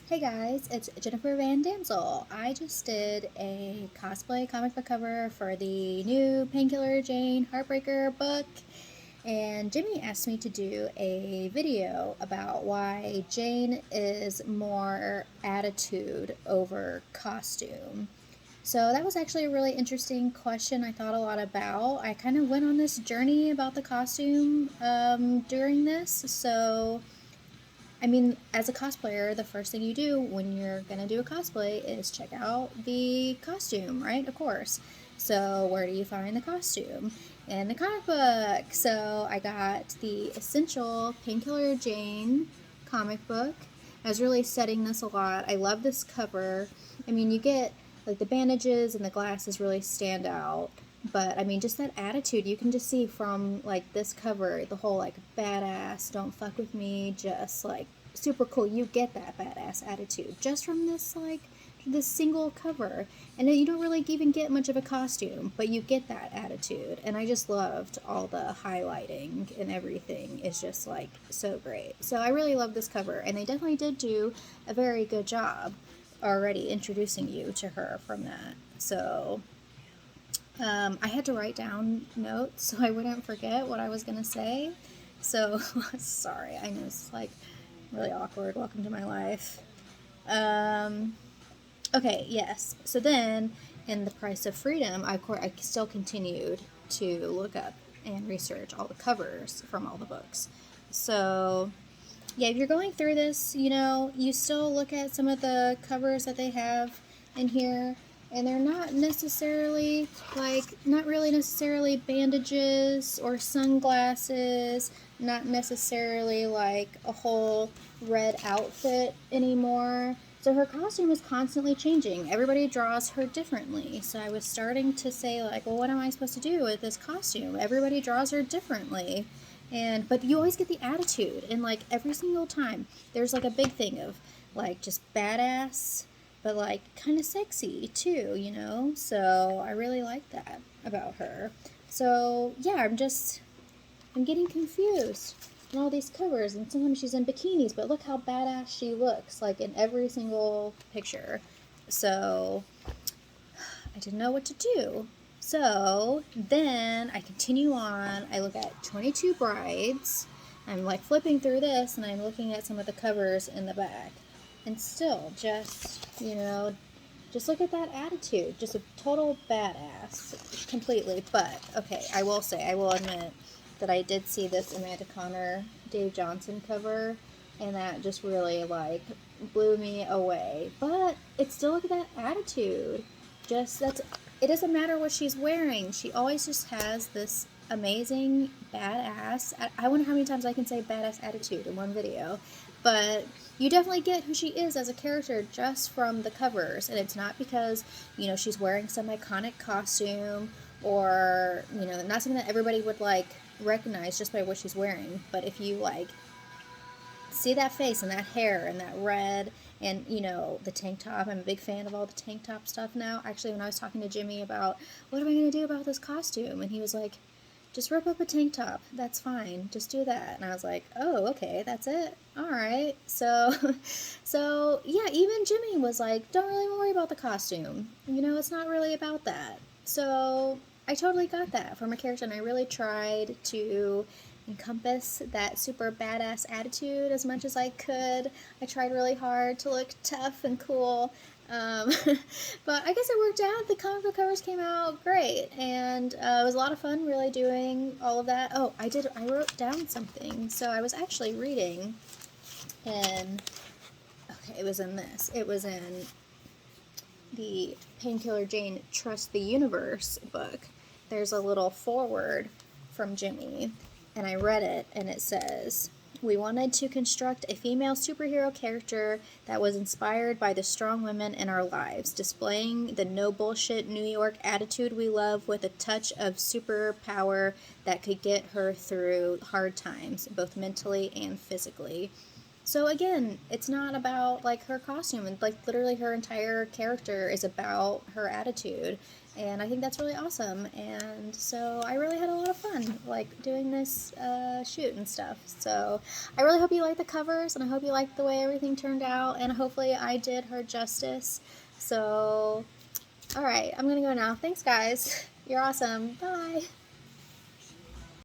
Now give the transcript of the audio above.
Hey guys, it's Jennifer Van Damsel. I just did a cosplay comic book cover for the new Painkiller Jane Heartbreaker book, and Jimmy asked me to do a video about why Jane is more attitude over costume. So that was actually a really interesting question I thought a lot about. I kind of went on this journey about the costume during this, so I mean, as a cosplayer, the first thing you do when you're gonna do a cosplay is check out the costume, right? Of course. So, where do you find the costume? In the comic book. So, I got the Essential Painkiller Jane comic book. I was really studying this a lot. I love this cover. I mean, you get like the bandages and the glasses really stand out. But I mean, just that attitude you can just see from like this cover, the whole like badass, don't fuck with me, just like super cool. You get that badass attitude just from this single cover, and then you don't really even get much of a costume, but you get that attitude. And I just loved all the highlighting and everything. It's just like so great. So I really love this cover, and they definitely did do a very good job already introducing you to her from that. So I had to write down notes so I wouldn't forget what I was going to say. So, sorry, I know it's like really awkward. Welcome to my life. Um, okay, yes. So then, in The Price of Freedom, I still continued to look up and research all the covers from all the books. So, yeah, if you're going through this, you still look at some of the covers that they have in here, and they're not really necessarily bandages or sunglasses, not necessarily like a whole red outfit anymore. So her costume is constantly changing. Everybody draws her differently. So I was starting to say, like, well, what am I supposed to do with this costume? Everybody draws her differently. But you always get the attitude, and like every single time there's like a big thing of like just badass, but like kind of sexy too. So I really like that about her. So yeah, I'm getting confused in all these covers, and sometimes she's in bikinis, but look how badass she looks like in every single picture. So I didn't know what to do. So then I continue on. I look at 22 Brides. I'm like flipping through this, and I'm looking at some of the covers in the back. And still, just look at that attitude. Just a total badass. Completely. But, okay, I will admit that I did see this Amanda Connor, Dave Johnson cover, and that just really, like, blew me away. But it's still look at that attitude. It doesn't matter what she's wearing. She always just has this amazing badass. I wonder how many times I can say badass attitude in one video. But you definitely get who she is as a character just from the covers. And it's not because, she's wearing some iconic costume or, not something that everybody would, like, recognize just by what she's wearing. But if you, like, see that face and that hair and that red and the tank top, I'm a big fan of all the tank top stuff now. Actually, when I was talking to Jimmy about what am I going to do about this costume, and he was like, just rip up a tank top, that's fine, just do that. And I was like, oh, okay, that's it, all right. So yeah, even Jimmy was like, don't really worry about the costume, it's not really about that. So I totally got that from a character, and I really tried to encompass that super badass attitude as much as I could. I tried really hard to look tough and cool. Um, but I guess it worked out. The comic book covers came out great, and it was a lot of fun really doing all of that. Oh, I wrote down something. So I was actually reading, and okay, it was in this. It was in the Painkiller Jane Trust the Universe book. There's a little foreword from Jimmy, and I read it, and it says, we wanted to construct a female superhero character that was inspired by the strong women in our lives, displaying the no bullshit New York attitude we love with a touch of superpower that could get her through hard times, both mentally and physically. So again, it's not about like her costume, and like literally her entire character is about her attitude, and I think that's really awesome. And so I really had a lot of fun like doing this shoot and stuff. So I really hope you like the covers, and I hope you like the way everything turned out, and hopefully I did her justice. So all right, I'm gonna go now. Thanks, guys. You're awesome. Bye.